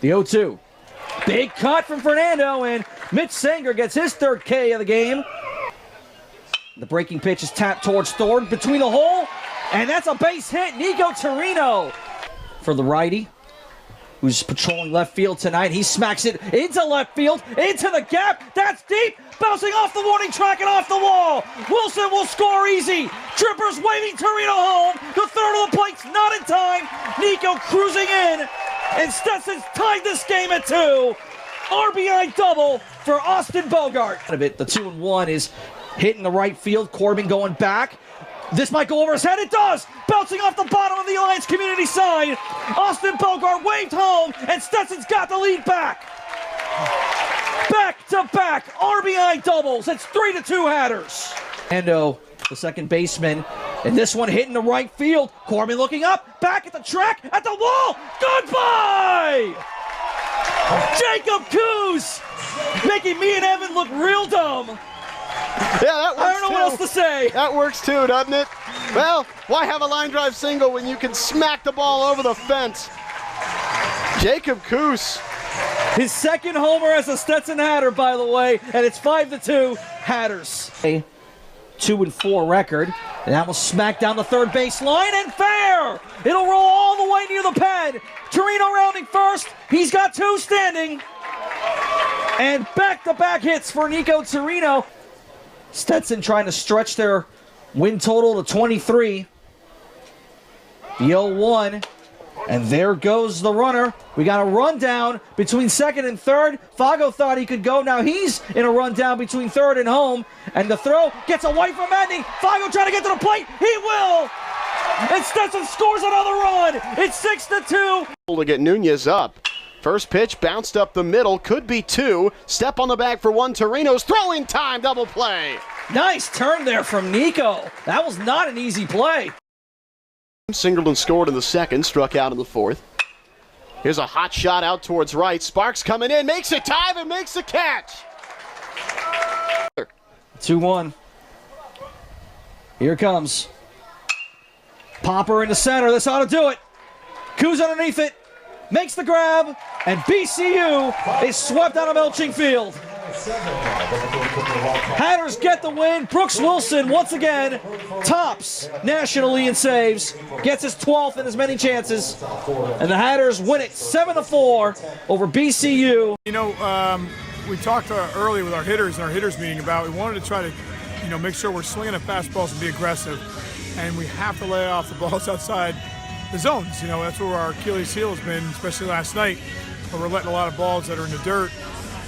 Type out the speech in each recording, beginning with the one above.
The 0-2. Big cut from Fernando, and Mitch Sanger gets his third K of the game. The breaking pitch is tapped towards Thornton between the hole, and that's a base hit. Nico Torino for the righty, who's patrolling left field tonight. He smacks it into left field, into the gap. That's deep, bouncing off the warning track and off the wall. Wilson will score easy. Trippers waving Torino home. The third of the plate's not in time. Nico cruising in, and Stetson's tied this game at 2. RBI double for Austin Bogart. The 2-1 is hitting the right field. Corbin going back. This might go over his head. It does! Bouncing off the bottom of the Alliance Community side. Austin Bogart waved home, and Stetson's got the lead back. Back-to-back RBI doubles. It's 3-2 Hatters. Fernando, the second baseman, and this one hitting the right field. Corbin looking up, back at the track, at the wall. Goodbye! Jacob Coos making me and Evan look real dumb. Yeah, that works. I don't know what else to say. That works too, doesn't it? Well, why have a line drive single when you can smack the ball over the fence? Jacob Coos. His second homer as a Stetson Hatter, by the way, and it's 5-2 Hatters. A 2-4 record, and that will smack down the third base line, and fair! It'll roll all the way near the pad. Torino rounding first. He's got 2 standing. And back-to-back hits for Nico Torino. Stetson trying to stretch their win total to 23. The 0-1, and there goes the runner. We got a rundown between second and third. Fago thought he could go. Now he's in a rundown between third and home, and the throw gets away from Edney. Fago trying to get to the plate. He will! And Stetson scores another run. It's 6-2. To get Nunez up. First pitch bounced up the middle, could be 2. Step on the bag for 1. Torino's throwing time, double play. Nice turn there from Nico. That was not an easy play. Singleton scored in the second, struck out in the fourth. Here's a hot shot out towards right. Sparks coming in, makes a dive and makes a catch. 2-1. Here it comes. Popper into center. This ought to do it. Coos underneath it. Makes the grab, and BCU is swept out of Melching Field. Hatters get the win. Brooks Wilson, once again, tops nationally in saves. Gets his 12th in as many chances. And the Hatters win it 7-4 over BCU. You know, we talked early with our hitters in our hitters meeting about we wanted to try to, make sure we're swinging at fastballs and be aggressive. And we have to lay off the balls outside the zones. That's where our Achilles heel has been, especially last night, where we're letting a lot of balls that are in the dirt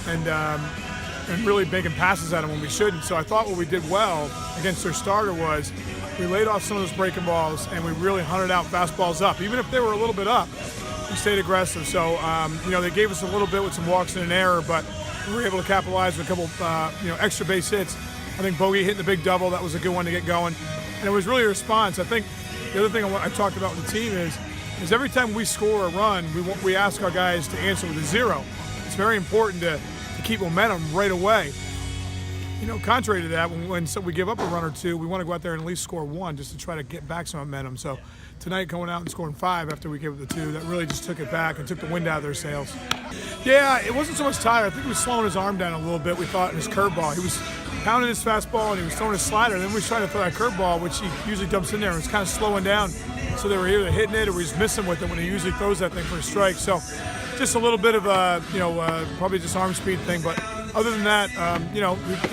and really making passes at them when we shouldn't. So I thought what we did well against their starter was we laid off some of those breaking balls and we really hunted out fastballs up. Even if they were a little bit up, we stayed aggressive. So, they gave us a little bit with some walks and an error, but we were able to capitalize with a couple, extra base hits. I think Bogey hitting the big double, that was a good one to get going. And it was really a response. I think the other thing I talked about with the team is every time we score a run, we ask our guys to answer with a 0. It's very important to keep momentum right away. Contrary to that, when we give up a run or 2, we want to go out there and at least score 1 just to try to get back some momentum. So tonight going out and scoring 5 after we gave up the 2, that really just took it back and took the wind out of their sails. Yeah, it wasn't so much tired. I think he was slowing his arm down a little bit, we thought, in his curveball. He was pounding his fastball and he was throwing his slider, and then we was trying to throw that curveball, which he usually dumps in there, and it was kind of slowing down. So they were either hitting it or he was missing with it when he usually throws that thing for a strike. So just a little bit of a, probably just arm speed thing. But other than that, he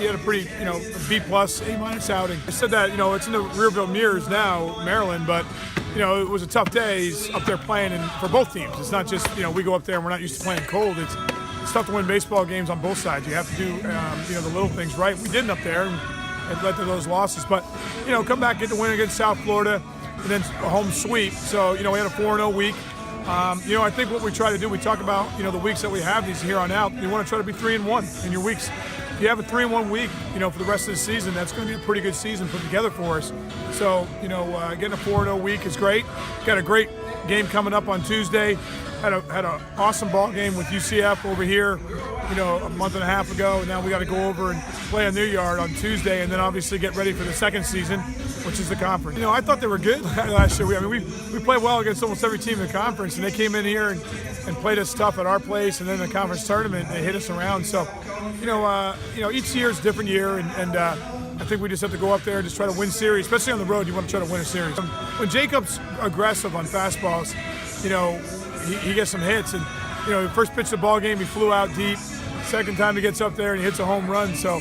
had a pretty, a B+, A- outing. I said that, it's in the rearview mirrors now, Maryland, but, it was a tough day. He's up there playing for both teams. It's not just, we go up there and we're not used to playing cold. It's tough to win baseball games on both sides. You have to do, the little things right. We didn't up there, and it led to those losses. But, come back, get the win against South Florida, and then a home sweep. So, we had a 4-0 week. I think what we try to do, we talk about, the weeks that we have these here on out. You want to try to be 3-1 in your weeks. If you have a 3-1 week, for the rest of the season, that's going to be a pretty good season put together for us. So, getting a 4-0 week is great. Got a great game coming up on Tuesday had an awesome ball game with UCF over here, a month and a half ago. And now we got to go over and play on their yard on Tuesday, and then obviously get ready for the second season, which is the conference. I thought they were good last year. We played well against almost every team in the conference, and they came in here and played us tough at our place, and then the conference tournament they hit us around. So, each year is a different year, and I think we just have to go up there and just try to win series, especially on the road. You want to try to win a series. When Jacob's aggressive on fastballs, he gets some hits, and the first pitch of the ball game he flew out deep. Second time he gets up there and he hits a home run. So,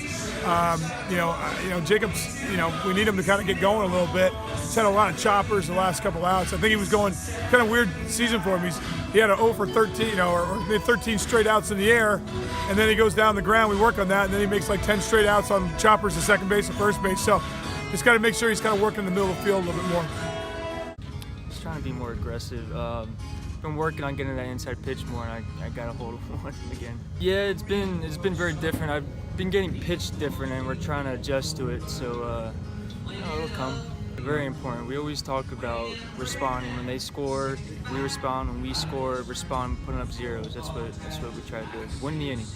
Jacobs, we need him to kind of get going a little bit. He's had a lot of choppers the last couple outs. I think he was going kind of weird season for him. He had an 0 for 13, or maybe 13 straight outs in the air, and then he goes down the ground. We work on that, and then he makes like 10 straight outs on choppers to second base and first base. So, just got to make sure he's kind of working in the middle of the field a little bit more. Just trying to be more aggressive. Been working on getting that inside pitch more, and I got a hold of one again. Yeah, it's been very different. I've been getting pitched different, and we're trying to adjust to it. So it'll come. Very important. We always talk about responding when they score. We respond when we score. Respond, putting up zeros. That's what we try to do. Win the inning.